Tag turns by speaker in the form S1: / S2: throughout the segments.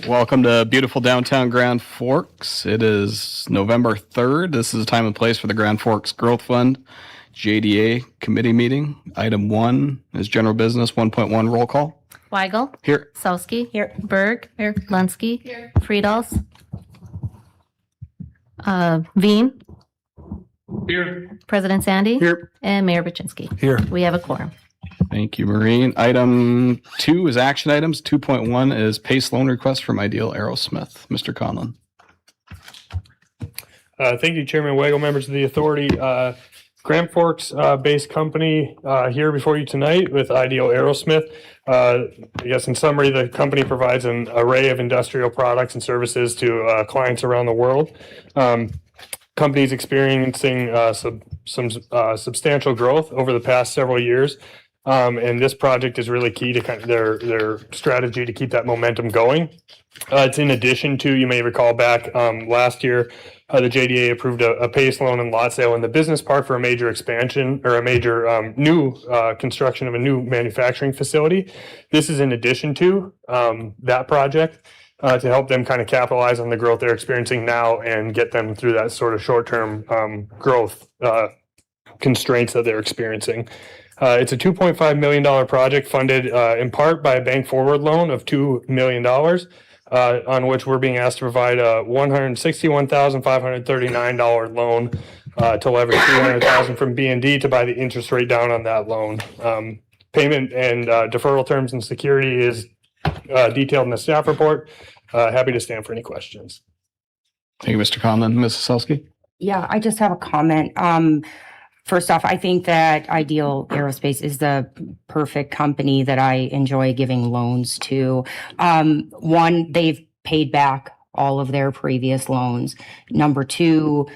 S1: Welcome to beautiful downtown Grand Forks. It is November 3rd. This is a time and place for the Grand Forks Growth Fund JDA committee meeting. Item 1 is general business. 1.1 roll call.
S2: Weigel.
S1: Here.
S2: Sowski.
S3: Here.
S2: Berg.
S3: Here.
S2: Lunsky.
S3: Here.
S2: Friedels. Veen.
S4: Here.
S2: President Sandy.
S4: Here.
S2: And Mayor Baczynski.
S4: Here.
S2: We have a quorum.
S1: Thank you, Maureen. Item 2 is action items. 2.1 is PACE loan request from Ideal Aerosmith. Mr. Conlon.
S4: Thank you, Chairman Weigel, members of the authority. Grand Forks based company here before you tonight with Ideal Aerosmith. I guess in summary, the company provides an array of industrial products and services to clients around the world. Companies experiencing some substantial growth over the past several years. And this project is really key to kind of their strategy to keep that momentum going. It's in addition to, you may recall back last year, the JDA approved a PACE loan and lot sale in the business park for a major expansion or a major new construction of a new manufacturing facility. This is in addition to that project to help them kind of capitalize on the growth they're experiencing now and get them through that sort of short-term growth constraints that they're experiencing. It's a $2.5 million project funded in part by a bank forward loan of $2 million, on which we're being asked to provide a $161,539 loan to leverage $300,000 from B&D to buy the interest rate down on that loan. Payment and deferral terms and security is detailed in the staff report. Happy to stand for any questions.
S1: Thank you, Mr. Conlon. Mrs. Selsky?
S3: Yeah, I just have a comment. First off, I think that Ideal Aerospace is the perfect company that I enjoy giving loans to. One, they've paid back all of their previous loans. Number two,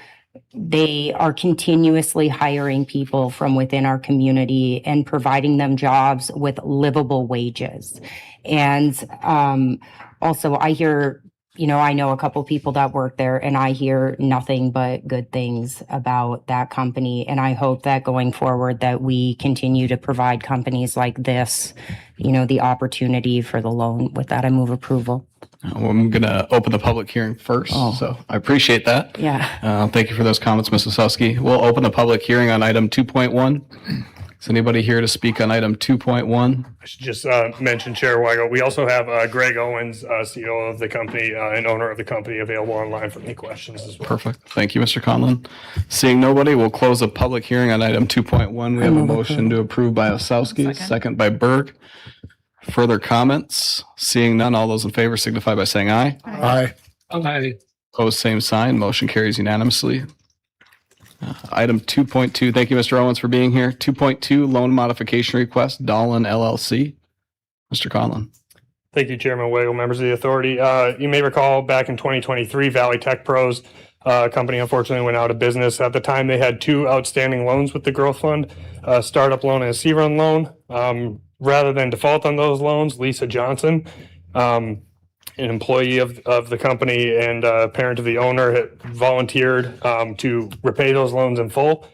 S3: they are continuously hiring people from within our community and providing them jobs with livable wages. And also, I hear, I know a couple people that work there, and I hear nothing but good things about that company. And I hope that going forward that we continue to provide companies like this, the opportunity for the loan. With that, I move approval.
S1: I'm going to open the public hearing first, so I appreciate that.
S3: Yeah.
S1: Thank you for those comments, Mrs. Selsky. We'll open the public hearing on item 2.1. Is anybody here to speak on item 2.1?
S4: I should just mention, Chair Weigel, we also have Greg Owens, CEO of the company and owner of the company, available online for any questions as well.
S1: Perfect. Thank you, Mr. Conlon. Seeing nobody, we'll close the public hearing on item 2.1. We have a motion to approve by Osowski, second by Berg. Further comments? Seeing none, all those in favor signify by saying aye.
S4: Aye.
S1: Aye. Opposed, same sign. Motion carries unanimously. Item 2.2, thank you, Mr. Owens, for being here. 2.2, loan modification request, Dahlin LLC. Mr. Conlon.
S4: Thank you, Chairman Weigel, members of the authority. You may recall back in 2023, Valley Tech Pros company unfortunately went out of business. At the time, they had 2 outstanding loans with the Growth Fund, a startup loan and a C-Run loan. Rather than default on those loans, Lisa Johnson, an employee of the company and parent of the owner, had volunteered to repay those loans in full,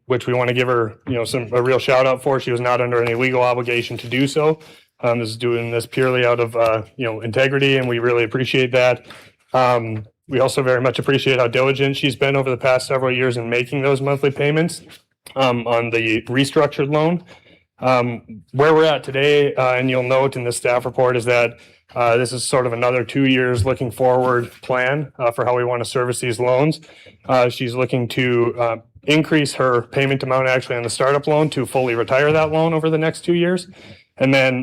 S4: which we want to give her, a real shout out for. She was not under any legal obligation to do so. This is doing this purely out of, integrity, and we really appreciate that. We also very much appreciate how diligent she's been over the past several years in making those monthly payments on the restructured loan. Where we're at today, and you'll note in the staff report, is that this is sort of another 2 years looking forward plan for how we want to service these loans. She's looking to increase her payment amount actually on the startup loan to fully retire that loan over the next 2 years. And then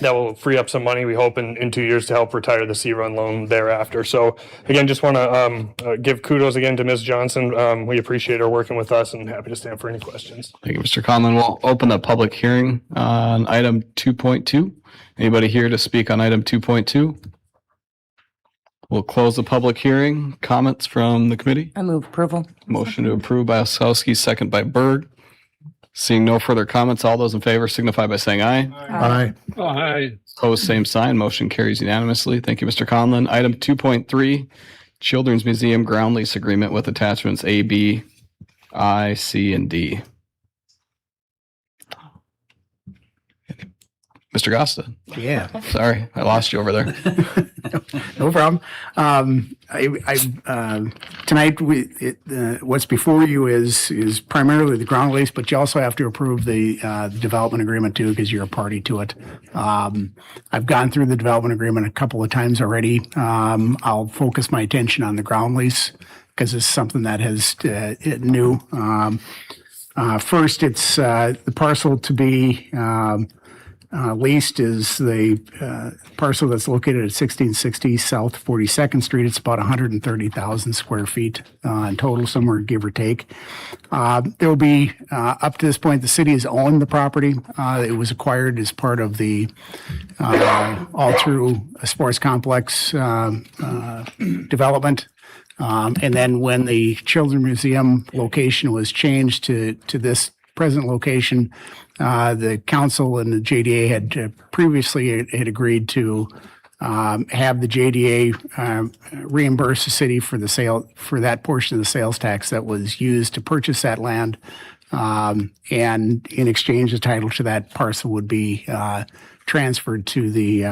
S4: that will free up some money, we hope, in 2 years to help retire the C-Run loan thereafter. So again, just want to give kudos again to Ms. Johnson. We appreciate her working with us and happy to stand for any questions.
S1: Thank you, Mr. Conlon. We'll open the public hearing on item 2.2. Anybody here to speak on item 2.2? We'll close the public hearing. Comments from the committee?
S3: I move approval.
S1: Motion to approve by Osowski, second by Berg. Seeing no further comments, all those in favor signify by saying aye.
S4: Aye.
S1: Aye. Opposed, same sign. Motion carries unanimously. Thank you, Mr. Conlon. Item 2.3, Children's Museum ground lease agreement with attachments A, B, I, C, and D. Mr. Gosta.
S5: Yeah,
S1: Sorry, I lost you over there.
S5: no problem. Tonight, what's before you is primarily the ground lease, but you also have to approve the development agreement too, because you're a party to it. I've gone through the development agreement a couple of times already. I'll focus my attention on the ground lease because it's something that has new. First, it's the parcel to be leased is the parcel that's located at 1660 South 42nd Street. It's about 130,000 square feet in total, somewhere give or take. There will be, up to this point, the city has owned the property. It was acquired as part of the all through a sports complex development. And then when the Children's Museum location was changed to this present location, the council and the JDA had previously had agreed to have the JDA reimburse the city for the sale for that portion of the sales tax that was used to purchase that land, and in exchange, the title to that parcel would be transferred to the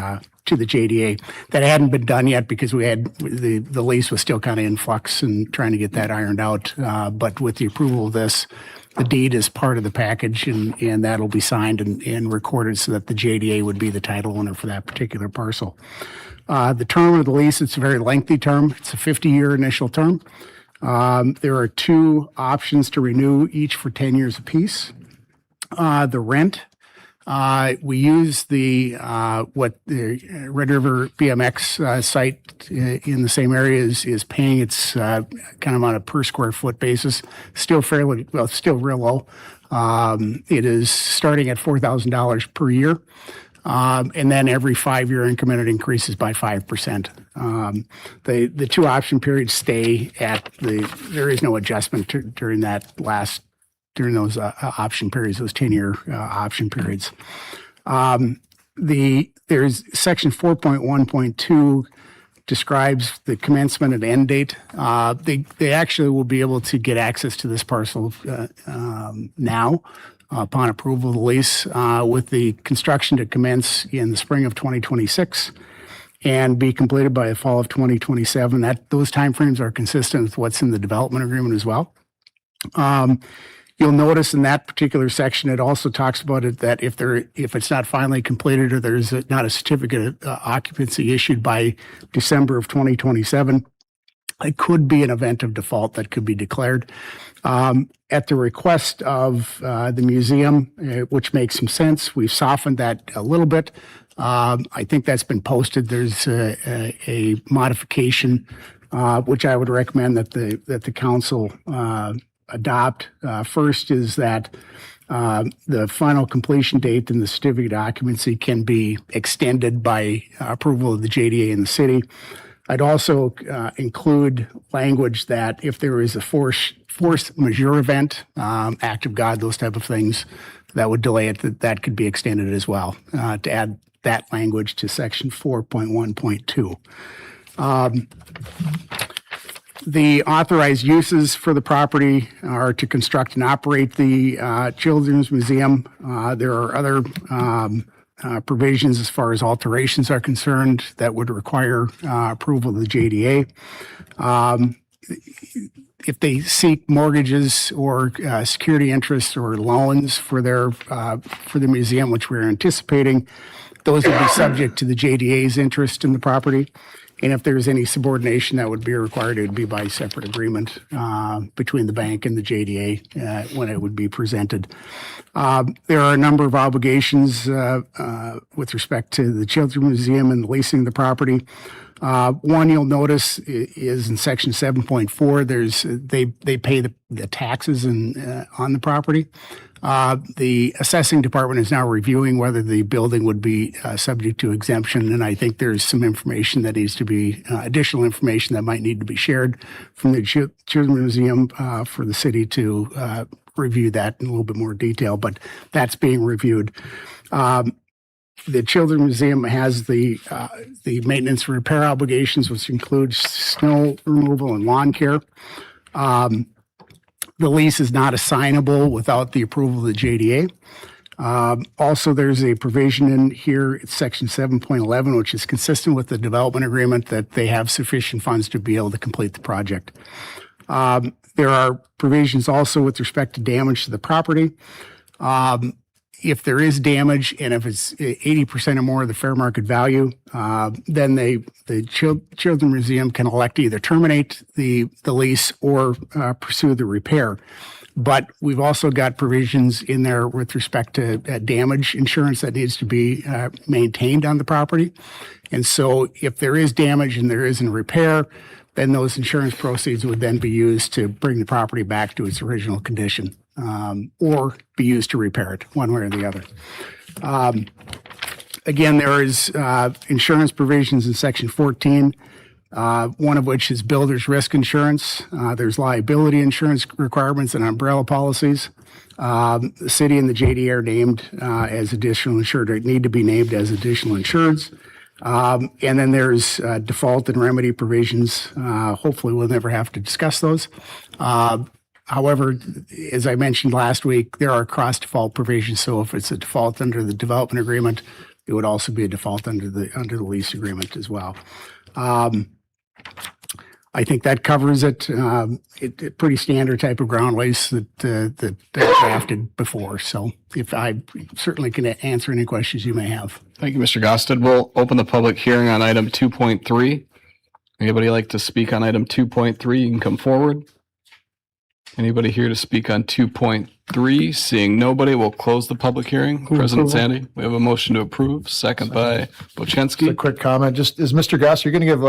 S5: JDA. That hadn't been done yet because we had the lease was still kind of in flux and trying to get that ironed out. But with the approval of this, the deed is part of the package, and that'll be signed and recorded so that the JDA would be the title owner for that particular parcel. The term of the lease, it's a very lengthy term. It's a 50-year initial term. There are two options to renew, each for 10 years apiece. The rent, we use the what the Red River BMX site in the same area is paying. It's kind of on a per square foot basis. Still fairly well, still real low. It is starting at $4,000 per year, and then every 5-year increment it increases by 5%. The two option periods stay at the. There is no adjustment during those option periods, those 10-year option periods. There's section 4.1.2 describes the commencement and end date. They actually will be able to get access to this parcel now upon approval of the lease, with the construction to commence in the spring of 2026 and be completed by the fall of 2027. Those timeframes are consistent with what's in the development agreement as well. You'll notice in that particular section, it also talks about it that if it's not finally completed or there's not a certificate of occupancy issued by December of 2027, it could be an event of default that could be declared. At the request of the museum, which makes some sense, we've softened that a little bit. I think that's been posted. There's a modification, which I would recommend that the council adopt. First is that the final completion date and the certificate of occupancy can be extended by approval of the JDA in the city. I'd also include language that if there is a force majeure event, act of God, those type of things, that would delay it, that could be extended as well, to add that language to section 4.1.2. The authorized uses for the property are to construct and operate the Children's Museum. There are other provisions as far as alterations are concerned that would require approval of the JDA. If they seek mortgages or security interests or loans for the museum, which we're anticipating, those would be subject to the JDA's interest in the property. And if there's any subordination that would be required, it would be by separate agreement between the bank and the JDA when it would be presented. There are a number of obligations with respect to the Children's Museum and leasing the property. One you'll notice is in section 7.4, they pay the taxes on the property. The assessing department is now reviewing whether the building would be subject to exemption, and I think there's some information that needs to be, additional information that might need to be shared from the Children's Museum for the city to review that in a little bit more detail, but that's being reviewed. The Children's Museum has the maintenance and repair obligations, which includes snow removal and lawn care. The lease is not assignable without the approval of the JDA. Also, there's a provision in here, it's section 7.11, which is consistent with the development agreement that they have sufficient funds to be able to complete the project. There are provisions also with respect to damage to the property. If there is damage and if it's 80% or more of the fair market value, then the Children's Museum can elect to either terminate the lease or pursue the repair. But we've also got provisions in there with respect to damage insurance that needs to be maintained on the property. And so if there is damage and there isn't a repair, then those insurance proceeds would then be used to bring the property back to its original condition, or be used to repair it, one way or the other. Again, there is insurance provisions in section 14, one of which is builder's risk insurance. There's liability insurance requirements and umbrella policies. The city and the JDA are named as additional insured, or need to be named as additional insureds. And then there's default and remedy provisions. Hopefully, we'll never have to discuss those. However, as I mentioned last week, there are cross-default provisions. So if it's a default under the development agreement, it would also be a default under the lease agreement as well. I think that covers it. It pretty standard type of ground lease that I drafted before. So if I certainly can answer any questions you may have.
S1: Thank you, Mr. Gosted. We'll open the public hearing on item 2.3. Anybody like to speak on item 2.3? You can come forward. Anybody here to speak on 2.3? Seeing nobody, we'll close the public hearing. President Sandy, we have a motion to approve, second by
S6: Just a
S1: Bochensky.
S6: quick comment. Just is Mr. Goss, you're going to give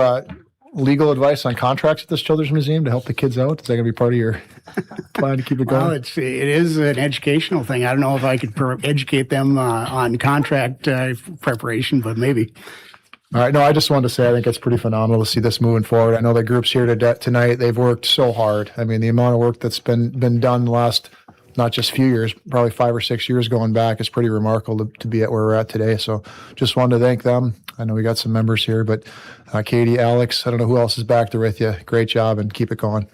S6: legal advice on contracts at this Children's Museum to help the kids out? Is that going to be part of your plan to keep it
S5: Well,
S6: going?
S5: it is an educational thing. I don't know if I could educate them on contract preparation, but maybe.
S6: All right. No, I just wanted to say I think it's pretty phenomenal to see this moving forward. I know the group's here tonight. They've worked so hard. I mean, the amount of work that's been done the last not just few years, probably 5 or 6 years going back is pretty remarkable to be at where we're at today. So just wanted to thank them. I know we got some members here, but Katie, Alex, I don't know who else is back there with you. Great job and keep it going.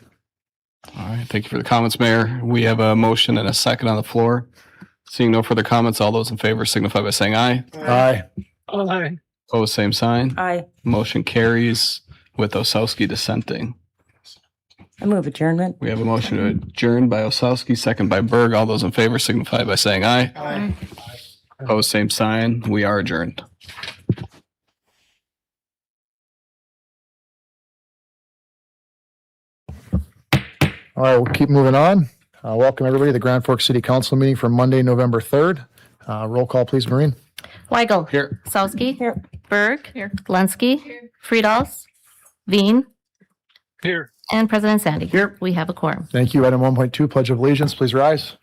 S1: All right, thank you for the comments, Mayor. We have a motion and a second on the floor. Seeing no further comments, all those in favor signify by saying aye.
S6: Aye.
S7: Aye.
S1: Opposed, same sign.
S3: Aye.
S1: Motion carries with Osowski dissenting.
S3: I move adjournment.
S1: We have a motion to adjourn by Osowski, second by Berg. All those in favor signify by saying aye.
S7: Aye.
S1: Opposed, same sign. We are adjourned.
S6: All right, we'll keep moving on. Welcome everybody to the Grand Forks City Council meeting for Monday, November 3rd. Roll call, please, Maureen.
S2: Weigel.
S1: Here.
S2: Sowski. Here. Berg. Here. Lensky. Here. Friedals. Veen.
S7: Here.
S2: And President Sandy.
S6: Here.
S2: We have a quorum.
S6: Thank you. Item 1.2, Pledge of Allegiance. Please rise.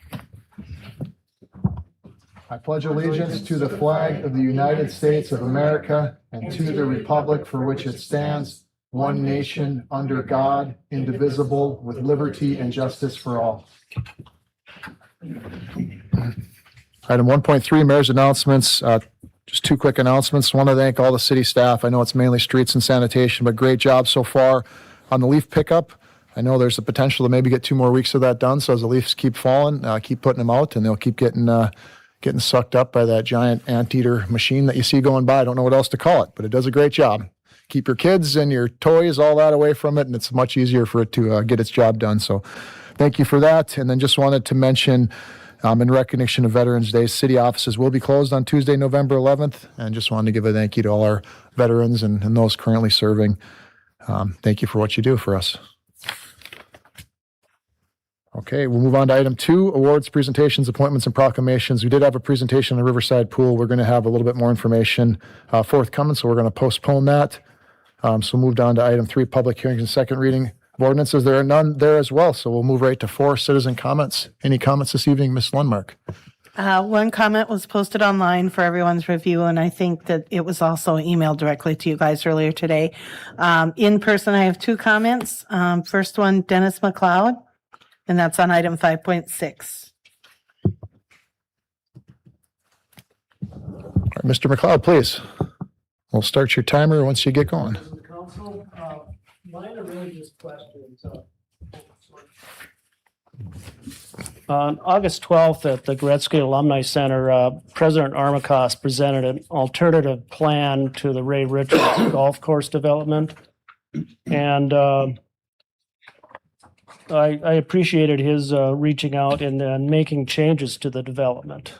S6: I pledge allegiance to the flag of the United States of America and to the republic for which it stands, one nation, under God, indivisible, with liberty and justice for all. Item 1.3, Mayor's announcements. Just 2 quick announcements. Want to thank all the city staff. I know it's mainly streets and sanitation, but great job so far on the leaf pickup. I know there's the potential to maybe get 2 more weeks of that done. So as the leaves keep falling, keep putting them out, and they'll keep getting sucked up by that giant anteater machine that you see going by. I don't know what else to call it, but it does a great job. Keep your kids and your toys, all that away from it, and it's much easier for it to get its job done. So thank you for that. And then just wanted to mention, in recognition of Veterans Day, city offices will be closed on Tuesday, November 11th. And just wanted to give a thank you to all our veterans and those currently serving. Thank you for what you do for us. Okay, we'll move on to item 2, awards, presentations, appointments, and proclamations. We did have a presentation on the Riverside Pool. We're going to have a little bit more information forthcoming, so we're going to postpone that. So we'll move on to item 3, public hearings and second reading of ordinances. There are none there as well, so we'll move right to 4, citizen comments. Any comments this evening, Ms. Lundmark?
S8: One comment was posted online for everyone's review, and I think that it was also emailed directly to you guys earlier today. In person, I have 2 comments. First one, Dennis McLeod, and that's on item 5.6.
S6: All right, Mr. McLeod, please. We'll start your timer once you get going.
S7: Council, mine are really just questions.
S9: On August 12th at the Gretzky Alumni Center, President Armacost presented an alternative plan to the Ray Richards Golf Course development. And I appreciated his reaching out and making changes to the development.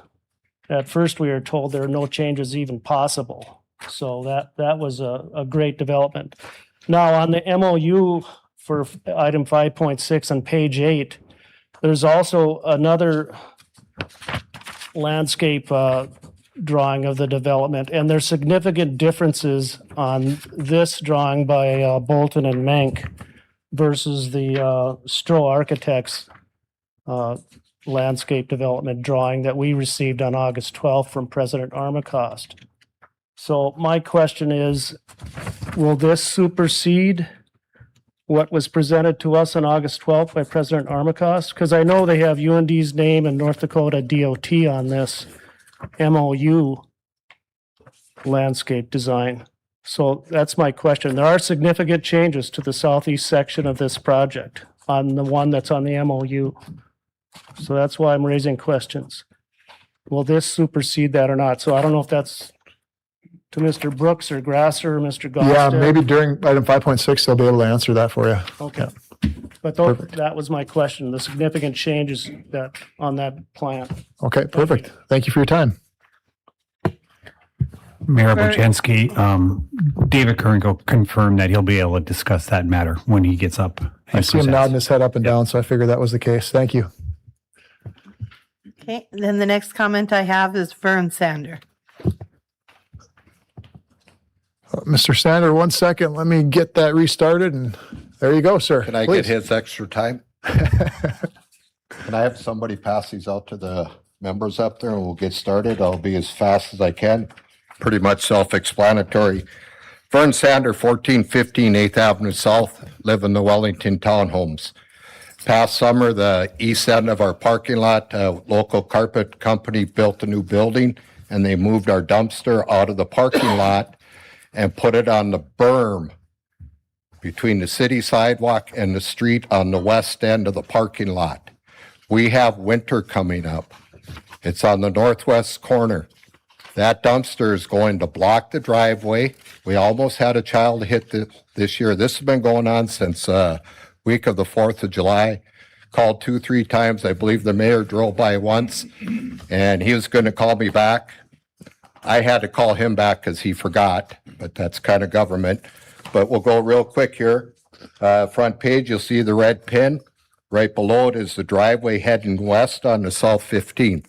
S9: At first, we were told there are no changes even possible. So that was a great development. Now, on the MOU for item 5.6 on page 8, there's also another landscape drawing of the development, and there's significant differences on this drawing by Bolton and Menck versus the Stroh Architects landscape development drawing that we received on August 12th from President Armacost. So my question is, will this supersede what was presented to us on August 12th by President Armacost? Because I know they have UND's name and North Dakota DOT on this MOU landscape design. So that's my question. There are significant changes to the southeast section of this project on the one that's on the MOU. So that's why I'm raising questions. Will this supersede that or not? So I don't know if that's to Mr. Brooks or Grasser or Mr. Goff.
S6: Yeah, maybe during item 5.6, they'll be able to answer that for you.
S9: Okay. But that was my question, the significant changes that on that plan.
S6: Okay, perfect. Thank you for your time.
S10: Mayor
S8: Very-
S10: Bojanski, David Kernko confirmed that he'll be able to discuss that matter when he gets up.
S6: I
S10: and
S6: see him
S10: presents.
S6: nodding his head up and down, so I figured that was the case. Thank you.
S8: Okay, then the next comment I have is Vern Sander.
S6: Mr. Sander, 1 second. Let me get that restarted, and there you go, sir.
S11: Can I
S6: Please.
S11: get his extra time? Can I have somebody pass these out to the members up there and we'll get started? I'll be as fast as I can. Pretty much self-explanatory. Vern Sander, 1415 8th Avenue South, live in the Wellington Townhomes. Past summer, the east end of our parking lot, a local carpet company built a new building and they moved our dumpster out of the parking lot and put it on the berm between the city sidewalk and the street on the west end of the parking lot. We have winter coming up. It's on the northwest corner. That dumpster is going to block the driveway. We almost had a child hit this year. This has been going on since week of the 4th of July. Called 2-3 times. I believe the mayor drove by once, and he was going to call me back. I had to call him back because he forgot, but that's kind of government. But we'll go real quick here. Front page, you'll see the red pin. Right below it is the driveway heading west on the South 15th.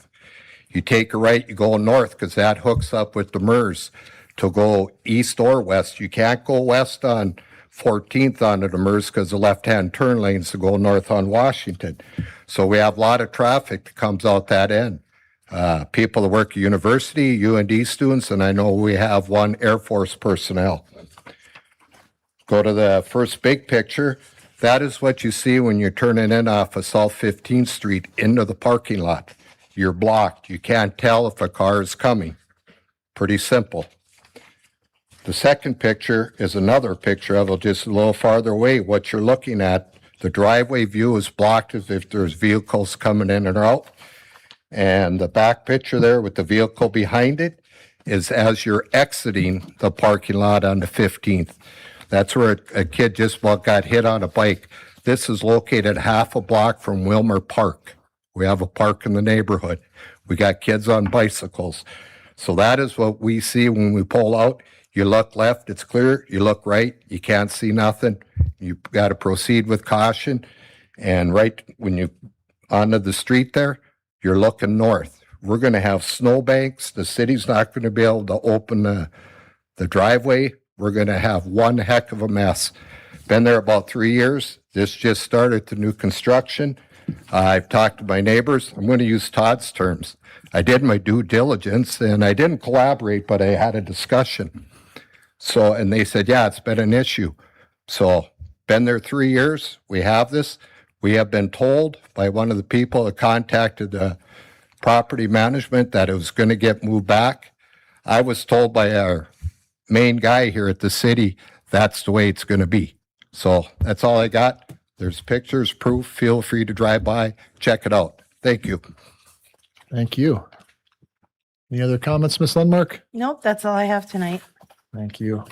S11: You take a right, you go north because that hooks up with the MERS to go east or west. You can't go west on 14th onto the MERS because the left-hand turn lanes to go north on Washington. So we have a lot of traffic that comes out that end. People that work at university, UND students, and I know we have one Air Force personnel. Go to the first big picture. That is what you see when you're turning in off of South 15th Street into the parking lot. You're blocked. You can't tell if a car is coming. Pretty simple. The second picture is another picture of it just a little farther away. What you're looking at, the driveway view is blocked as if there's vehicles coming in and out. And the back picture there with the vehicle behind it is as you're exiting the parking lot on the 15th. That's where a kid just about got hit on a bike. This is located half a block from Wilmer Park. We have a park in the neighborhood. We got kids on bicycles. So that is what we see when we pull out. You look left, it's clear. You look right, you can't see nothing. You got to proceed with caution. And right when you onto the street there, you're looking north. We're going to have snowbanks. The city's not going to be able to open the driveway. We're going to have one heck of a mess. Been there about 3 years. This just started the new construction. I've talked to my neighbors. I'm going to use Todd's terms. I did my due diligence and I didn't collaborate, but I had a discussion. So, and they said, yeah, it's been an issue. So, been there 3 years. We have this. We have been told by one of the people that contacted the property management that it was going to get moved back. I was told by our main guy here at the city, that's the way it's going to be. So that's all I got. There's pictures, proof. Feel free to drive by, check it out. Thank you.
S6: Thank you. Any other comments, Ms. Lundmark?
S8: Nope, that's all I have tonight.
S6: Thank you.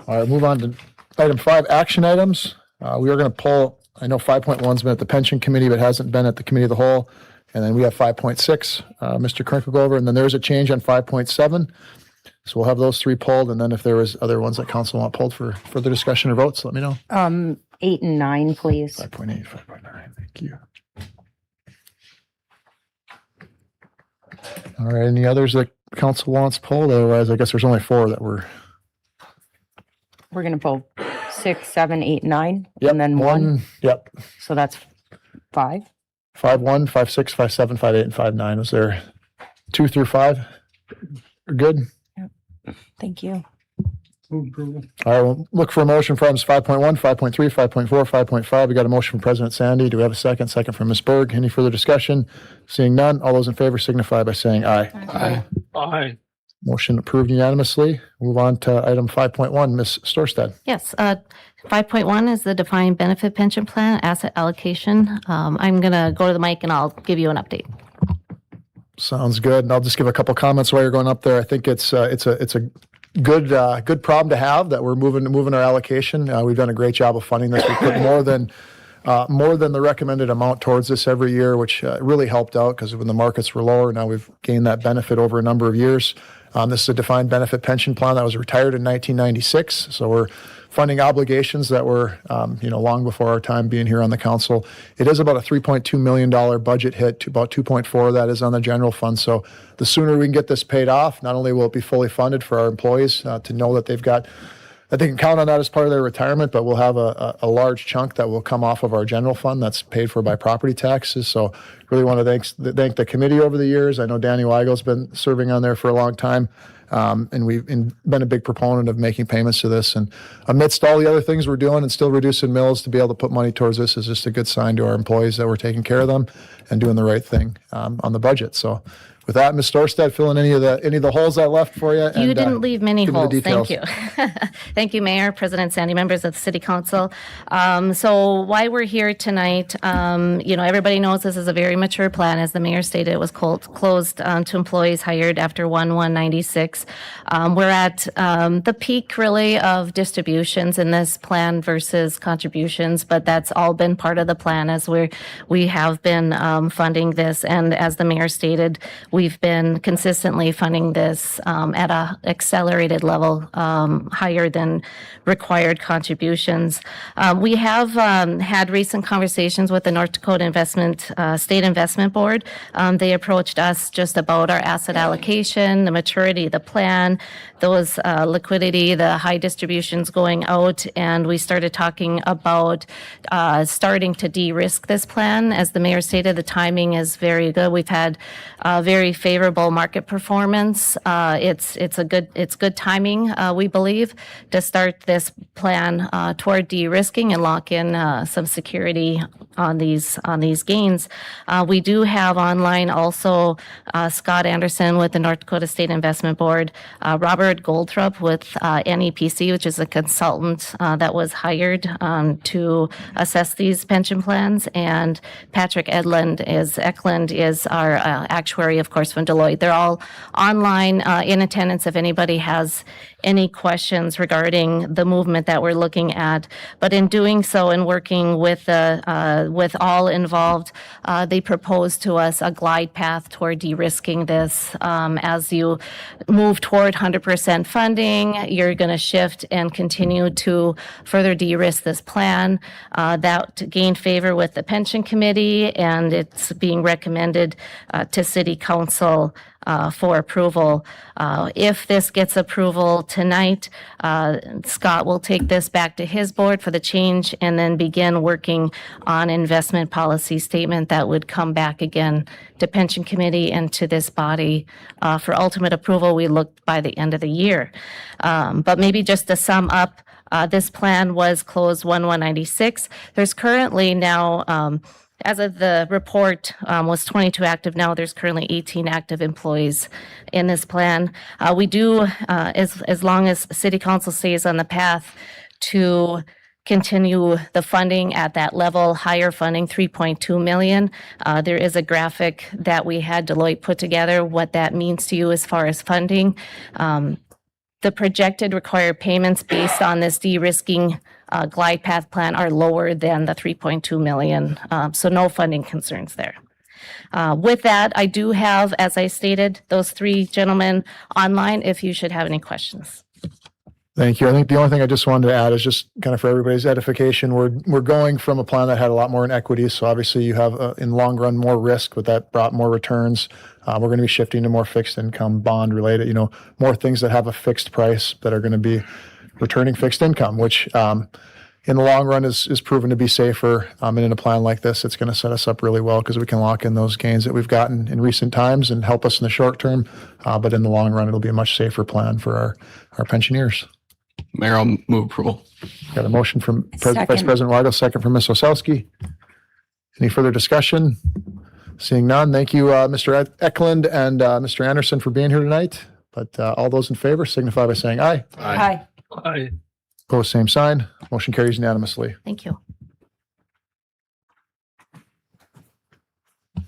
S6: All right, move on to item 5, action items. We are going to pull, I know 5.1's been at the pension committee, but hasn't been at the committee of the whole. And then we have 5.6, Mr. Kirk will go over, and then there's a change on 5.7. So we'll have those 3 pulled, and then if there was other ones that council want pulled for further discussion or votes, let me know.
S3: 8 and 9, please.
S6: 5.8, 5.9, thank you. All right, any others that council wants pulled? Otherwise, I guess there's only 4 that were.
S3: We're going to pull 6, 7, 8, 9,
S6: Yep,
S3: and then 1.
S6: Yep,
S3: So that's 5.
S6: 5.1, 5.6, 5.7, 5.8, and 5.9. Was there 2 through 5? We're good.
S3: Thank you.
S6: All right, we'll look for a motion for items 5.1, 5.3, 5.4, 5.5. We got a motion from President Sandy. Do we have a second? Second from Ms. Berg. Any further discussion? Seeing none, all those in favor signify by saying aye.
S1: Aye.
S7: Aye.
S6: Motion approved unanimously. Move on to item 5.1, Ms. Storstad.
S2: Yes, 5.1 is the defined benefit pension plan asset allocation. I'm going to go to the mic and I'll give you an update.
S6: Sounds good. And I'll just give a couple comments while you're going up there. I think it's a good problem to have that we're moving our allocation. We've done a great job of funding this. We put more than the recommended amount towards this every year, which really helped out because when the markets were lower, now we've gained that benefit over a number of years. This is a defined benefit pension plan that was retired in 1996. So we're funding obligations that were, long before our time being here on the council. It is about a $3.2 million budget hit. To about 2.4 of that is on the general fund. So the sooner we can get this paid off, not only will it be fully funded for our employees to know that that they can count on that as part of their retirement, but we'll have a large chunk that will come off of our general fund that's paid for by property taxes. So really want to thank the committee over the years. I know Danny Weigel's been serving on there for a long time. And we've been a big proponent of making payments to this. And amidst all the other things we're doing and still reducing mills, to be able to put money towards this is just a good sign to our employees that we're taking care of them and doing the right thing on the budget. So with that, Ms. Storstad, fill in any of the holes I left for you.
S2: You didn't leave many
S6: give me the
S2: holes. Thank
S6: details.
S2: you. Thank you, Mayor, President Sandy, members of the City Council. So why we're here tonight, everybody knows this is a very mature plan. As the mayor stated, it was closed to employees hired after 1/1/96. We're at the peak, really, of distributions in this plan versus contributions, but that's all been part of the plan as we have been funding this. And as the mayor stated, we've been consistently funding this at a accelerated level, higher than required contributions. We have had recent conversations with the North Dakota State Investment Board. They approached us just about our asset allocation, the maturity of the plan, those liquidity, the high distributions going out, and we started talking about starting to de-risk this plan. As the mayor stated, the timing is very good. We've had very favorable market performance. It's good timing, we believe, to start this plan toward de-risking and lock in some security on these gains. We do have online also Scott Anderson with the North Dakota State Investment Board, Robert Goldrup with NEPC, which is a consultant that was hired to assess these pension plans, and Patrick Eklund is our actuary, of course, from Deloitte. They're all online in attendance if anybody has any questions regarding the movement that we're looking at. But in doing so and working with all involved, they proposed to us a glide path toward de-risking this. As you move toward 100% funding, you're going to shift and continue to further de-risk this plan. That gained favor with the pension committee, and it's being recommended to City Council for approval. If this gets approval tonight, Scott will take this back to his board for the change and then begin working on investment policy statement that would come back again to pension committee and to this body for ultimate approval. We look by the end of the year. But maybe just to sum up, this plan was closed 1/1/96. There's currently now, as of the report, was 22 active. Now there's currently 18 active employees in this plan. We do, as long as City Council stays on the path to continue the funding at that level, higher funding, 3.2 million. There is a graphic that we had Deloitte put together, what that means to you as far as funding. The projected required payments based on this de-risking glide path plan are lower than the 3.2 million. So no funding concerns there. With that, I do have, as I stated, those three gentlemen online if you should have any questions.
S6: Thank you. I think the only thing I just wanted to add is just kind of for everybody's edification, we're going from a plan that had a lot more in equity. So obviously you have in the long run more risk, but that brought more returns. We're going to be shifting to more fixed income bond related, more things that have a fixed price that are going to be returning fixed income, which in the long run is proven to be safer. And in a plan like this, it's going to set us up really well because we can lock in those gains that we've gotten in recent times and help us in the short term. But in the long run, it'll be a much safer plan for our pensioners.
S1: Mayor, I'll move approval.
S6: Got a motion from Vice
S3: Second.
S6: President Weigel, second from Ms. Osowski. Any further discussion? Seeing none, thank you, Mr. Eklund and Mr. Anderson for being here tonight. But all those in favor signify by saying aye.
S3: Hi.
S7: Aye.
S6: Opposed, same sign. Motion carries unanimously.
S2: Thank you.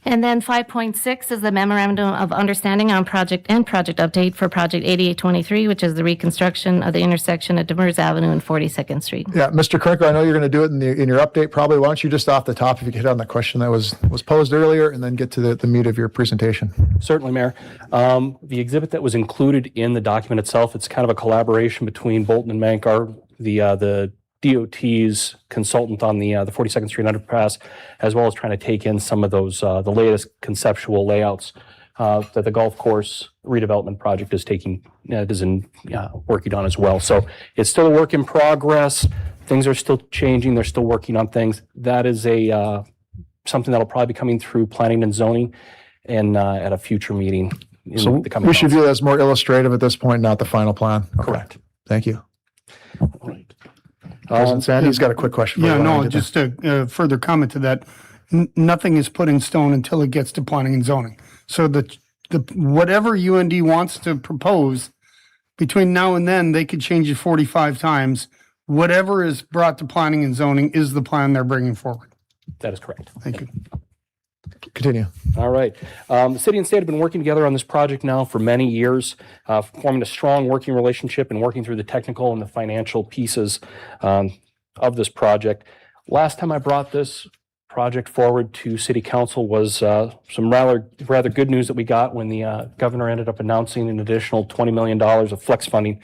S2: And then 5.6 is the memorandum of understanding on project update for project 8823, which is the reconstruction of the intersection at Demers Avenue and 42nd Street.
S6: Yeah, Mr. Krinko, I know you're going to do it in your update probably. Why don't you just off the top, if you could hit on the question that was posed earlier and then get to the meat of your presentation.
S12: Certainly, Mayor. The exhibit that was included in the document itself, it's kind of a collaboration between Bolton and Mankar, the DOT's consultant on the 42nd Street underpass, as well as trying to take in some of those, the latest conceptual layouts that the golf course redevelopment project is working on as well. So it's still a work in progress. Things are still changing. They're still working on things. That is something that'll probably be coming through planning and zoning and at a future meeting.
S6: So we should view that as more illustrative at this point, not the final plan. Okay.
S12: Correct.
S6: Thank you. President Sandy's got a quick question.
S13: Yeah, no, just a further comment to that. Nothing is put in stone until it gets to planning and zoning. So the whatever UND wants to propose between now and then, they could change it 45 times. Whatever is brought to planning and zoning is the plan they're bringing forward.
S12: That is correct.
S13: Thank you.
S6: Continue.
S12: All right. The city and state have been working together on this project now for many years, forming a strong working relationship and working through the technical and the financial pieces of this project. Last time I brought this project forward to city council was some rather good news that we got when the governor ended up announcing an additional $20 million of flex funding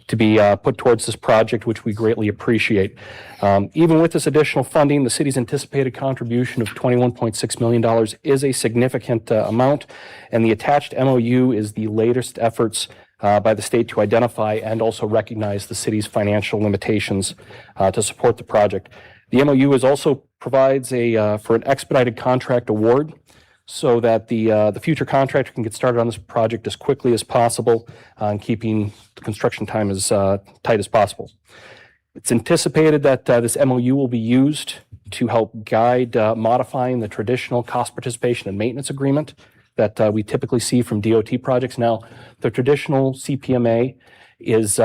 S12: to be put towards this project, which we greatly appreciate. Even with this additional funding, the city's anticipated contribution of $21.6 million is a significant amount, and the attached MOU is the latest efforts by the state to identify and also recognize the city's financial limitations to support the project. The MOU also provides for an expedited contract award so that the future contractor can get started on this project as quickly as possible and keeping the construction time as tight as possible. It's anticipated that this MOU will be used to help guide modifying the traditional cost participation and maintenance agreement that we typically see from DOT projects. Now, the traditional CPMA is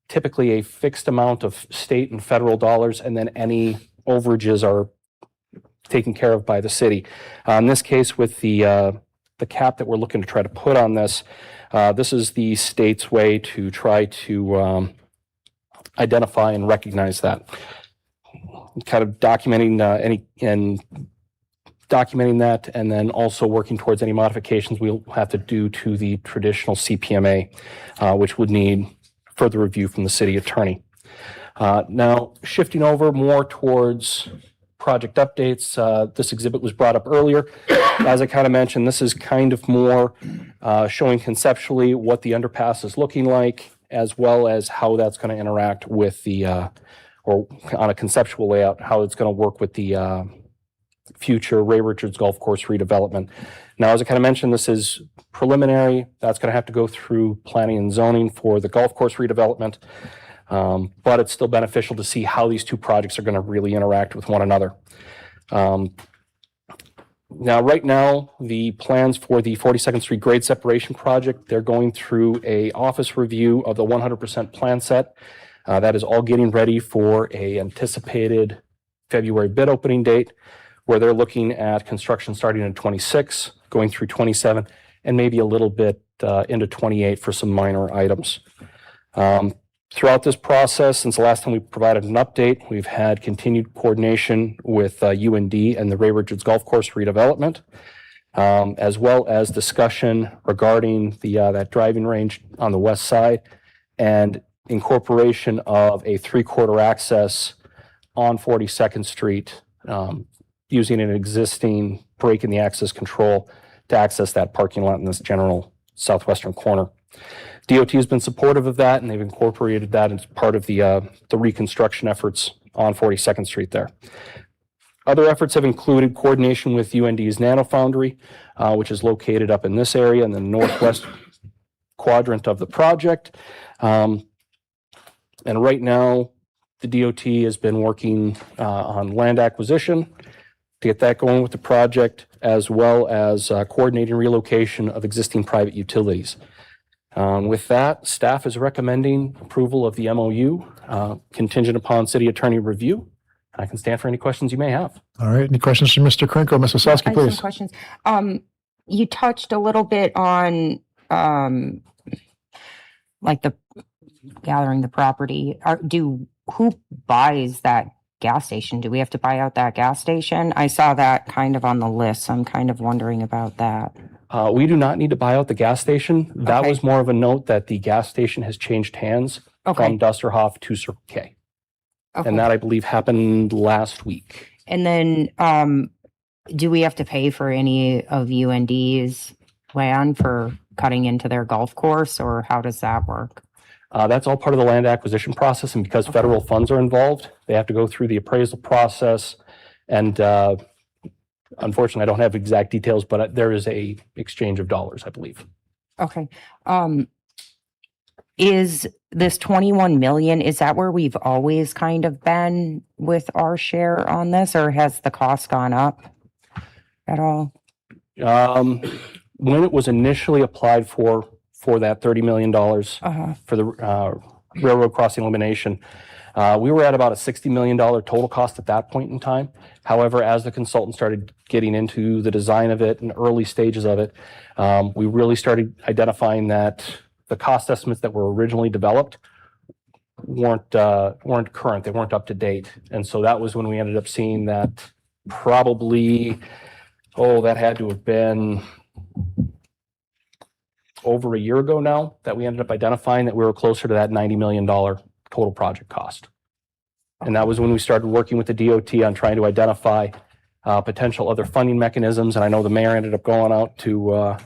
S12: typically a fixed amount of state and federal dollars, and then any overages are taken care of by the city. In this case, with the cap that we're looking to try to put on this, this is the state's way to try to identify and recognize that. Kind of documenting documenting that, and then also working towards any modifications we'll have to do to the traditional CPMA, which would need further review from the city attorney. Now, shifting over more towards project updates, this exhibit was brought up earlier. As I kind of mentioned, this is kind of more showing conceptually what the underpass is looking like, as well as how that's going to interact with the, or on a conceptual layout, how it's going to work with the future Ray Richards Golf Course redevelopment. Now, as I kind of mentioned, this is preliminary. That's going to have to go through planning and zoning for the golf course redevelopment. But it's still beneficial to see how these two projects are going to really interact with one another. Now, right now, the plans for the 42nd Street grade separation project, they're going through a office review of the 100% plan set. That is all getting ready for a anticipated February bid opening date, where they're looking at construction starting in 26, going through 27, and maybe a little bit into 28 for some minor items. Throughout this process, since the last time we provided an update, we've had continued coordination with UND and the Ray Richards Golf Course redevelopment, as well as discussion regarding that driving range on the west side and incorporation of a three-quarter access on 42nd Street, using an existing break in the access control to access that parking lot in this general southwestern corner. DOT has been supportive of that, and they've incorporated that as part of the reconstruction efforts on 42nd Street there. Other efforts have included coordination with UND's Nano Foundry, which is located up in this area in the northwest quadrant of the project. And right now, the DOT has been working on land acquisition to get that going with the project, as well as coordinating relocation of existing private utilities. With that, staff is recommending approval of the MOU, contingent upon city attorney review. I can stand for any questions you may have.
S6: All right. Any questions from Mr. Krinko? Ms. Wasowski,
S3: I have
S6: please.
S3: some questions. You touched a little bit on like the gathering the property. Who buys that gas station? Do we have to buy out that gas station? I saw that kind of on the list. So I'm kind of wondering about that.
S12: We do not need to buy out the gas station. That
S3: Okay.
S12: was more of a note that the gas station has changed hands
S3: Okay.
S12: from Dusterhoff to Circle K.
S3: Okay.
S12: And that, I believe, happened last week.
S3: And then, do we have to pay for any of UND's land for cutting into their golf course, or how does that work?
S12: That's all part of the land acquisition process, and because federal funds are involved, they have to go through the appraisal process. And unfortunately, I don't have exact details, but there is a exchange of dollars, I believe.
S3: Okay. Is this 21 million, is that where we've always kind of been with our share on this, or has the cost gone up at all?
S12: When it was initially applied for that $30 million for the railroad crossing elimination, we were at about a $60 million total cost at that point in time. However, as the consultant started getting into the design of it and early stages of it, we really started identifying that the cost estimates that were originally developed weren't current, they weren't up to date. And so that was when we ended up seeing that probably, that had to have been over a year ago now, that we ended up identifying that we were closer to that $90 million total project cost. And that was when we started working with the DOT on trying to identify potential other funding mechanisms. And I know the mayor ended up going out to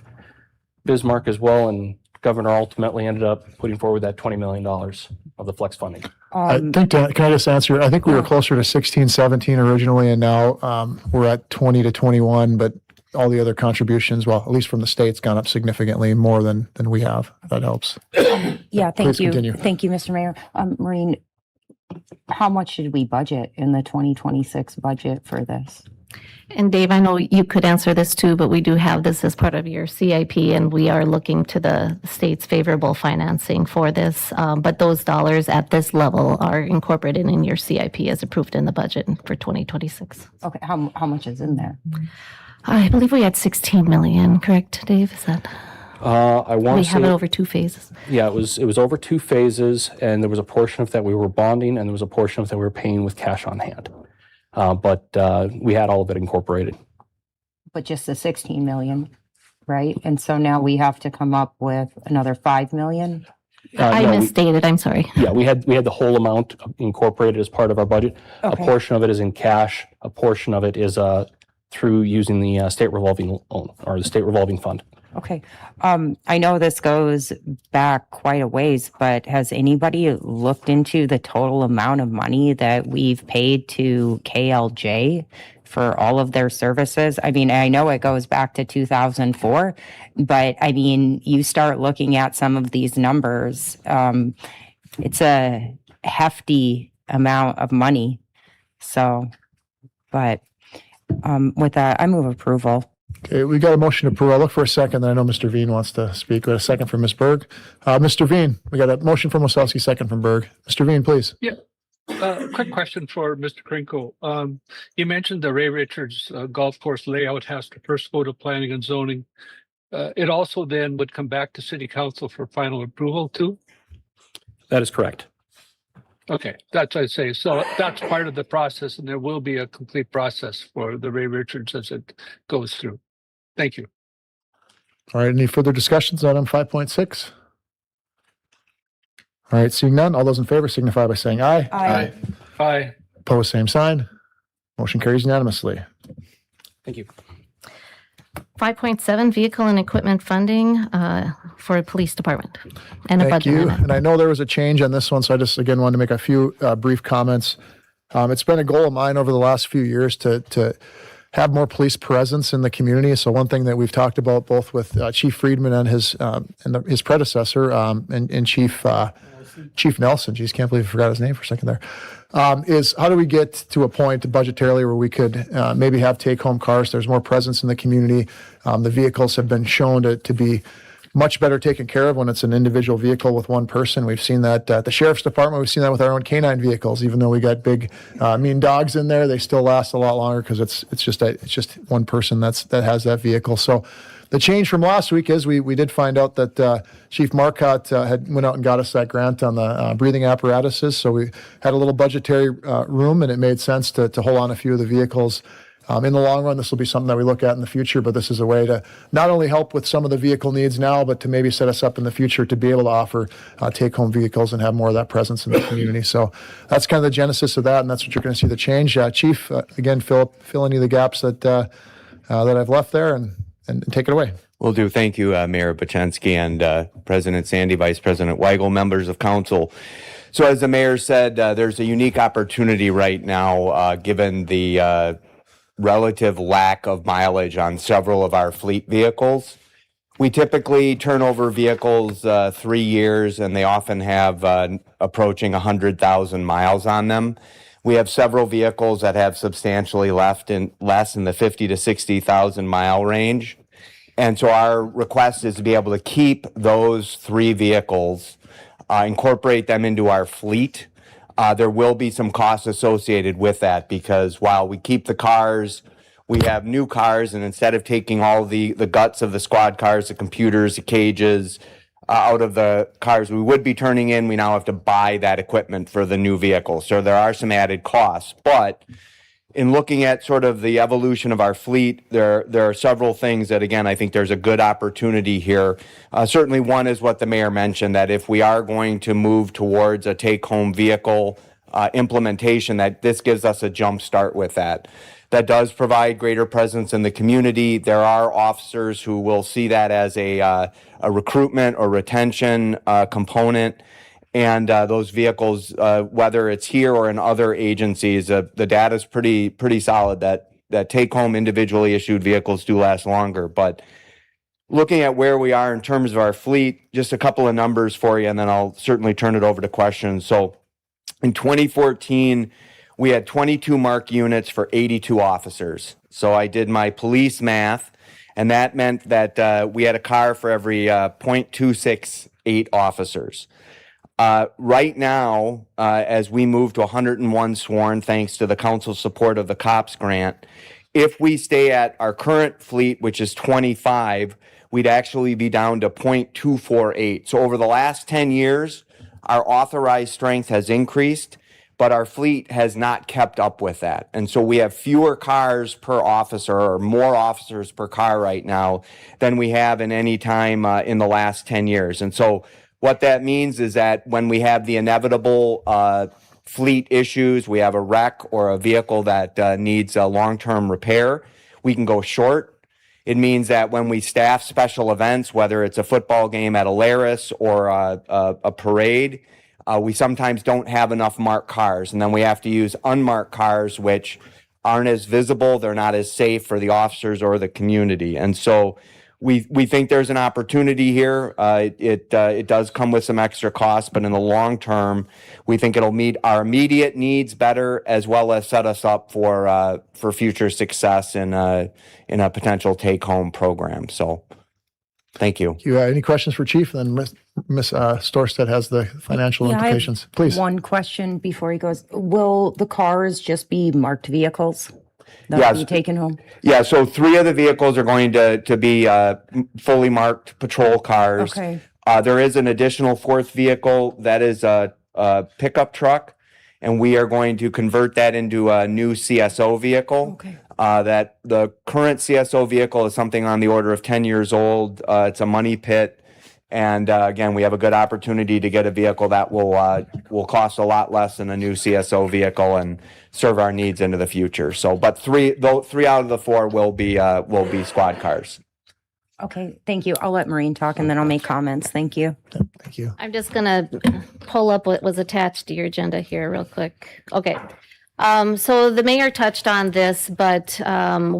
S12: Bismarck as well, and governor ultimately ended up putting forward that $20 million of the flex funding.
S6: I think, can I just answer? I think we were closer to 16, 17 originally, and now we're at 20 to 21, but all the other contributions, well, at least from the state's gone up significantly more than we have. That helps.
S3: Yeah, thank
S6: Please
S3: you.
S6: continue.
S3: Thank you, Mr. Mayor. Maureen, how much should we budget in the 2026 budget for this?
S2: And Dave, I know you could answer this too, but we do have this as part of your CIP, and we are looking to the state's favorable financing for this. But those dollars at this level are incorporated in your CIP as approved in the budget for 2026.
S3: Okay, how much is in there?
S2: I believe we had 16 million, correct, Dave? Is that?
S12: I want
S2: We
S12: to
S2: have
S12: say,
S2: it over 2 phases.
S12: yeah, it was over 2 phases, and there was a portion of that we were bonding, and there was a portion of that we were paying with cash on hand. But we had all of it incorporated.
S3: But just the 16 million, right? And so now we have to come up with another 5 million?
S2: I
S12: No,
S2: misstated, I'm sorry.
S12: yeah, we had the whole amount incorporated as part of our budget. A
S3: Okay.
S12: portion of it is in cash. A portion of it is through using the state revolving loan or the state revolving fund.
S3: Okay. I know this goes back quite a ways, but has anybody looked into the total amount of money that we've paid to KLJ for all of their services? I mean, I know it goes back to 2004, but I mean, you start looking at some of these numbers, it's a hefty amount of money. So, but with that, I move approval.
S6: Okay, we got a motion to approve. I'll look for a second, then I know Mr. Veen wants to speak. We got a second from Ms. Berg. Mr. Veen, we got a motion from Wasowski, second from Berg. Mr. Veen, please.
S7: Quick question for Mr. Krinkle. You mentioned the Ray Richards golf course layout has to first go to planning and zoning. It also then would come back to city council for final approval too?
S12: That is correct.
S7: Okay, that's what I say. So that's part of the process, and there will be a complete process for the Ray Richards as it goes through. Thank you.
S6: All right, any further discussions on item 5.6? All right, seeing none, all those in favor signify by saying aye.
S3: Aye.
S7: Aye.
S6: Opposed, same sign. Motion carries unanimously.
S12: Thank you.
S2: 5.7, vehicle and equipment funding for police department and a
S6: Thank
S2: budget
S6: you.
S2: amendment.
S6: And I know there was a change on this one, so I just, again, wanted to make a few brief comments. It's been a goal of mine over the last few years to have more police presence in the community. So one thing that we've talked about both with Chief Friedman and his predecessor and Chief Nelson, geez, can't believe I forgot his name for a second there, is how do we get to a point budgetarily where we could maybe have take-home cars? There's more presence in the community. The vehicles have been shown to be much better taken care of when it's an individual vehicle with one person. We've seen that at the sheriff's department. We've seen that with our own canine vehicles. Even though we got big, mean dogs in there, they still last a lot longer because it's just one person that has that vehicle. So the change from last week is we did find out that Chief Marcotte had went out and got us that grant on the breathing apparatuses. So we had a little budgetary room, and it made sense to hold on a few of the vehicles. In the long run, this will be something that we look at in the future, but this is a way to not only help with some of the vehicle needs now, but to maybe set us up in the future to be able to offer take-home vehicles and have more of that presence in the community. So that's kind of the genesis of that, and that's what you're going to see the change. Chief, again, fill any of the gaps that I've left there and take it away.
S14: Will do. Thank you, Mayor Bachensky and President Sandy, Vice President Weigel, members of council. So as the mayor said, there's a unique opportunity right now, given the relative lack of mileage on several of our fleet vehicles. We typically turn over vehicles 3 years, and they often have approaching 100,000 miles on them. We have several vehicles that have substantially less in the 50 to 60,000 mile range. And so our request is to be able to keep those 3 vehicles, incorporate them into our fleet. There will be some costs associated with that because while we keep the cars, we have new cars, and instead of taking all the guts of the squad cars, the computers, the cages out of the cars we would be turning in, we now have to buy that equipment for the new vehicle. So there are some added costs. But in looking at sort of the evolution of our fleet, there are several things that, again, I think there's a good opportunity here. Certainly one is what the mayor mentioned, that if we are going to move towards a take-home vehicle implementation, that this gives us a jump start with that. That does provide greater presence in the community. There are officers who will see that as a recruitment or retention component. And those vehicles, whether it's here or in other agencies, the data is pretty solid that take-home individually issued vehicles do last longer. But looking at where we are in terms of our fleet, just a couple of numbers for you, and then I'll certainly turn it over to questions. So in 2014, we had 22 MARC units for 82 officers. So I did my police math, and that meant that we had a car for every 0.268 officers. Right now, as we move to 101 sworn, thanks to the council's support of the COPS grant, if we stay at our current fleet, which is 25, we'd actually be down to 0.248. So over the last 10 years, our authorized strength has increased, but our fleet has not kept up with that. And so we have fewer cars per officer or more officers per car right now than we have in any time in the last 10 years. And so what that means is that when we have the inevitable fleet issues, we have a wreck or a vehicle that needs a long-term repair, we can go short. It means that when we staff special events, whether it's a football game at Alaris or a parade, we sometimes don't have enough marked cars, and then we have to use unmarked cars, which aren't as visible. They're not as safe for the officers or the community. And so we think there's an opportunity here. It does come with some extra costs, but in the long term, we think it'll meet our immediate needs better, as well as set us up for future success in a potential take-home program. So, thank you.
S6: Any questions for Chief? And then Ms. Storstedt has the financial
S3: Yeah, I have
S6: implications. Please.
S3: One question before he goes. Will the cars just be marked vehicles that will
S14: Yes.
S3: be taken home?
S14: Yeah, so 3 of the vehicles are going to be fully marked patrol cars.
S3: Okay.
S14: There is an additional 4th vehicle that is a pickup truck, and we are going to convert that into a new CSO vehicle.
S3: Okay.
S14: That the current CSO vehicle is something on the order of 10 years old. It's a money pit. And again, we have a good opportunity to get a vehicle that will cost a lot less than a new CSO vehicle and serve our needs into the future. So, but 3 out of the 4 will be squad cars.
S3: Okay, thank you. I'll let Maureen talk and then I'll make comments. Thank you.
S6: Thank you.
S2: I'm just gonna pull up what was attached to your agenda here real quick. Okay. So the mayor touched on this, but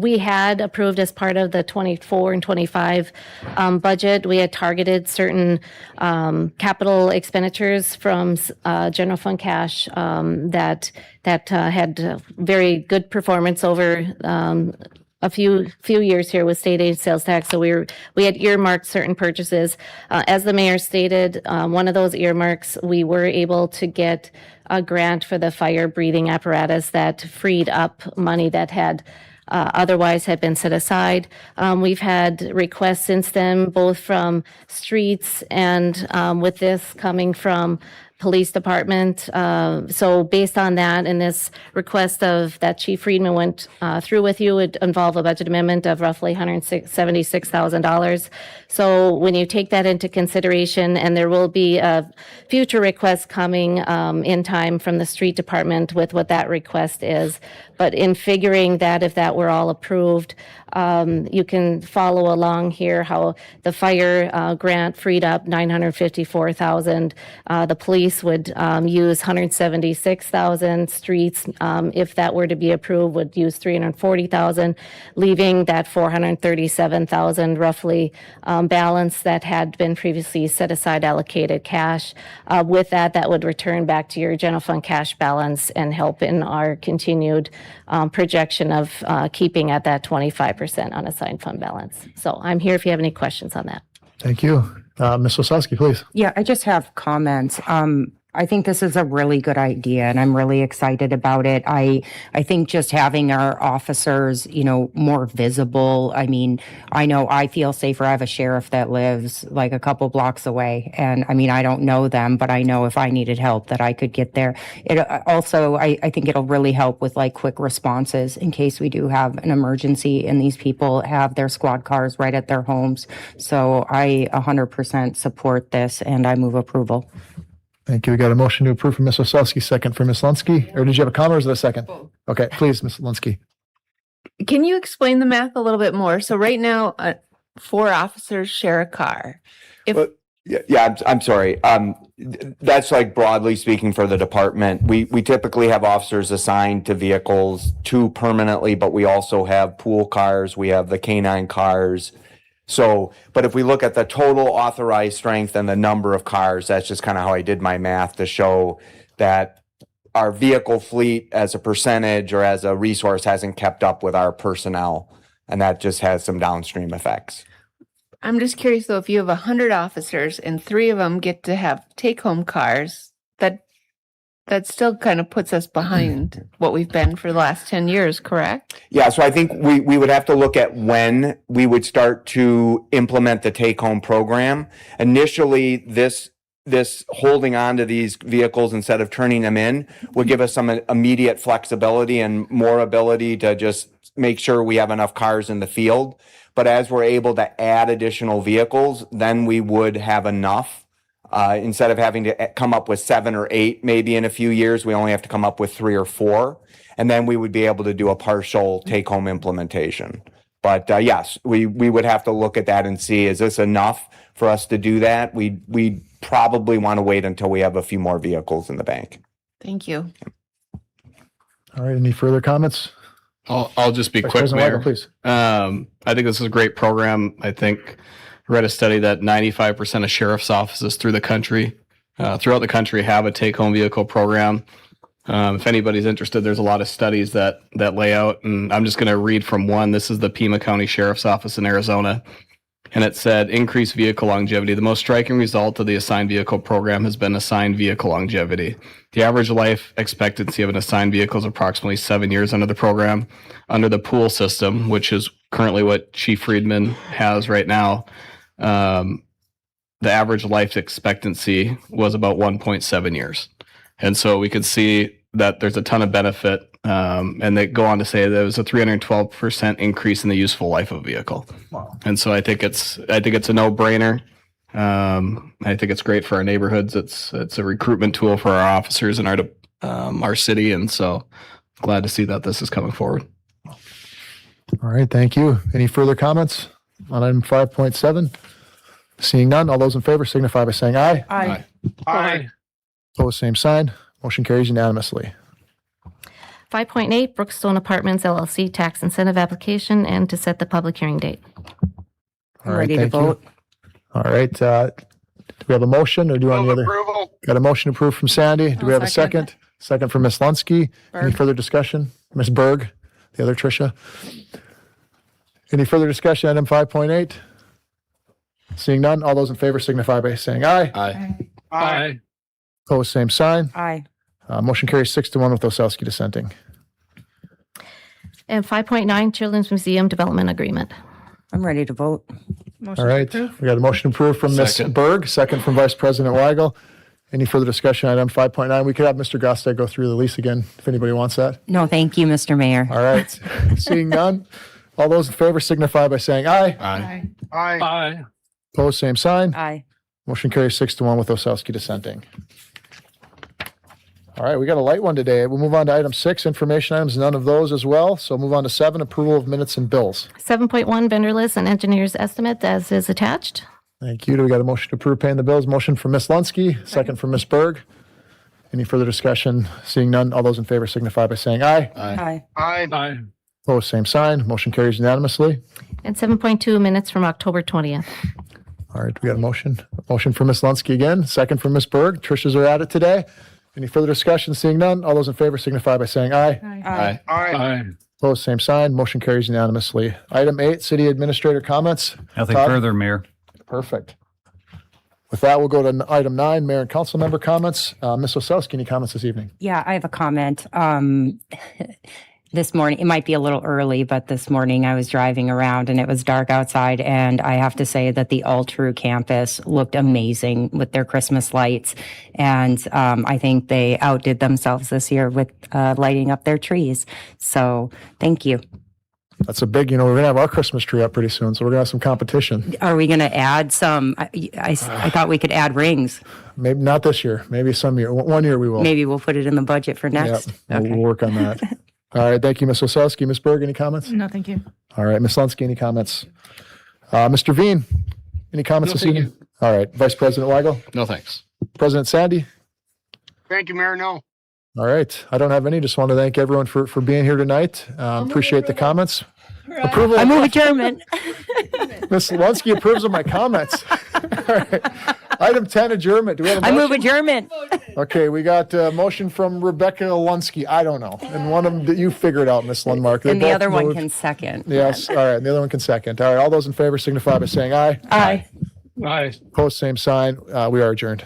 S2: we had approved as part of the 24 and 25 budget, we had targeted certain capital expenditures from general fund cash that had very good performance over a few years here with state aid sales tax. So we had earmarked certain purchases. As the mayor stated, one of those earmarks, we were able to get a grant for the fire breathing apparatus that freed up money that had otherwise had been set aside. We've had requests since then, both from streets and with this coming from police department. So based on that and this request of that Chief Friedman went through with you, would involve a budget amendment of roughly $176,000. So when you take that into consideration, and there will be a future request coming in time from the street department with what that request is. But in figuring that, if that were all approved, you can follow along here how the fire grant freed up $954,000. The police would use $176,000. Streets, if that were to be approved, would use $340,000, leaving that $437,000 roughly balance that had been previously set aside allocated cash. With that, that would return back to your general fund cash balance and help in our continued projection of keeping at that 25% unassigned fund balance. So I'm here if you have any questions on that.
S6: Thank you. Ms. Wasowski, please.
S3: Yeah, I just have comments. I think this is a really good idea and I'm really excited about it. I think just having our officers, more visible. I mean, I know I feel safer. I have a sheriff that lives like a couple blocks away. And I mean, I don't know them, but I know if I needed help that I could get there. It also, I think it'll really help with like quick responses in case we do have an emergency and these people have their squad cars right at their homes. So I 100% support this and I move approval.
S6: Thank you. We got a motion to approve from Ms. Wasowski, second for Ms. Lunsky. Or did you have a comment or is it a second? Okay, please, Ms. Lunsky.
S15: Can you explain the math a little bit more? So right now, 4 officers share a car.
S14: I'm sorry. That's like broadly speaking for the department. We typically have officers assigned to vehicles, 2 permanently, but we also have pool cars. We have the K9 cars. So, but if we look at the total authorized strength and the number of cars, that's just kind of how I did my math to show that our vehicle fleet as a percentage or as a resource hasn't kept up with our personnel. And that just has some downstream effects.
S15: I'm just curious though, if you have 100 officers and 3 of them get to have take-home cars, that still kind of puts us behind what we've been for the last 10 years, correct?
S14: Yeah, so I think we would have to look at when we would start to implement the take-home program. Initially, this holding on to these vehicles instead of turning them in would give us some immediate flexibility and more ability to just make sure we have enough cars in the field. But as we're able to add additional vehicles, then we would have enough. Instead of having to come up with 7 or 8, maybe in a few years, we only have to come up with 3 or 4. And then we would be able to do a partial take-home implementation. But yes, we would have to look at that and see, is this enough for us to do that? We probably want to wait until we have a few more vehicles in the bank.
S15: Thank you.
S6: All right, any further comments?
S1: I'll just be
S6: Vice
S1: quick,
S6: President
S1: Mayor.
S6: Weigel, please.
S1: I think this is a great program. I think I read a study that 95% of sheriff's offices throughout the country have a take-home vehicle program. If anybody's interested, there's a lot of studies that lay out, and I'm just going to read from one. This is the Pima County Sheriff's Office in Arizona, and it said increased vehicle longevity. The most striking result of the assigned vehicle program has been assigned vehicle longevity. The average life expectancy of an assigned vehicle is approximately 7 years under the program. Under the pool system, which is currently what Chief Friedman has right now, the average life expectancy was about 1.7 years. And so we could see that there's a ton of benefit. And they go on to say there was a 312% increase in the useful life of a vehicle. Wow. And so I think it's a no-brainer. I think it's great for our neighborhoods. It's a recruitment tool for our officers in our city. And so glad to see that this is coming forward.
S6: All right, thank you. Any further comments on item 5.7? Seeing none, all those in favor signify by saying aye.
S13: Aye.
S7: Aye.
S6: Opposed, same sign. Motion carries unanimously.
S2: 5.8, Brookstone Apartments LLC tax incentive application and to set the public hearing date.
S6: All right,
S3: Ready to
S6: thank you.
S3: vote?
S6: All right, do we have a motion or do you want the other? Got a motion approved from Sandy. Do we have a second? Second from Ms. Lunsky. Any further discussion? Ms. Berg, the other Tricia. Any further discussion, item 5.8? Seeing none, all those in favor signify by saying aye.
S1: Aye.
S7: Aye.
S6: Opposed, same sign.
S3: Aye.
S6: Motion carries 6-1 with Osowski dissenting.
S2: And 5.9, Children's Museum Development Agreement.
S3: I'm ready to vote.
S6: All right, we got a motion approved from Ms.
S1: Second.
S6: Berg, second from Vice President Weigel. Any further discussion on item 5.9? We could have Mr. Gostek go through the lease again if anybody wants that.
S3: No, thank you, Mr. Mayor.
S6: All right, seeing none, all those in favor signify by saying aye.
S1: Aye.
S7: Aye.
S6: Opposed, same sign.
S3: Aye.
S6: Motion carries 6-1 with Osowski dissenting. All right, we got a light one today. We'll move on to item 6, information items, none of those as well. So move on to 7, approval of minutes and bills.
S2: 7.1, vendor list and engineer's estimate as is attached.
S6: Thank you. Do we got a motion to approve paying the bills? Motion from Ms. Lunsky, second from Ms. Berg. Any further discussion? Seeing none, all those in favor signify by saying aye.
S1: Aye.
S3: Aye.
S7: Aye.
S6: Opposed, same sign. Motion carries unanimously.
S2: And 7.2, minutes from October 20th.
S6: All right, we got a motion. A motion from Ms. Lunsky again, second from Ms. Berg. Trishas are at it today. Any further discussion? Seeing none, all those in favor signify by saying aye.
S1: Aye.
S7: Aye.
S6: Opposed, same sign. Motion carries unanimously. Item 8, city administrator comments.
S10: Nothing
S6: Todd?
S10: further, Mayor.
S6: Perfect. With that, we'll go to item 9, mayor and council member comments. Ms. Osowski, any comments this evening?
S3: Yeah, I have a comment. This morning, it might be a little early, but this morning I was driving around and it was dark outside. And I have to say that the Altru campus looked amazing with their Christmas lights. And I think they outdid themselves this year with lighting up their trees. So thank you.
S6: That's a big, we're going to have our Christmas tree up pretty soon, so we're going to have some competition.
S3: Are we going to add some? I thought we could add rings.
S6: Maybe not this year, maybe some year. One year we will.
S3: Maybe we'll put it in the budget for next.
S6: Yep, we'll work on that. All right, thank you, Ms. Osowski. Ms. Berg, any comments?
S8: No, thank you.
S6: All right, Ms. Lunsky, any comments? Mr. Veen, any comments
S7: No,
S6: this
S7: thank
S6: evening? All right, Vice President Weigel,
S1: No, thanks.
S6: President Sandy.
S13: Thank you, Mayor. No.
S6: All right, I don't have any. Just want to thank everyone for being here tonight. Appreciate the comments. Approval.
S3: I move adjournment.
S6: Ms. Lunsky approves of my comments. All right. Item 10, adjournment. Do we have a
S3: I
S6: motion?
S3: move adjournment.
S6: Okay, we got a motion from Rebecca Lunsky. I don't know. And one of them that you figured out, Ms. Lundmark. They
S3: And the
S6: both
S3: other one
S6: moved.
S3: can second.
S6: Yes, all right. And the other one can second. All right, all those in favor signify by saying aye.
S3: Aye.
S7: Aye.
S6: Opposed, same sign. We are adjourned.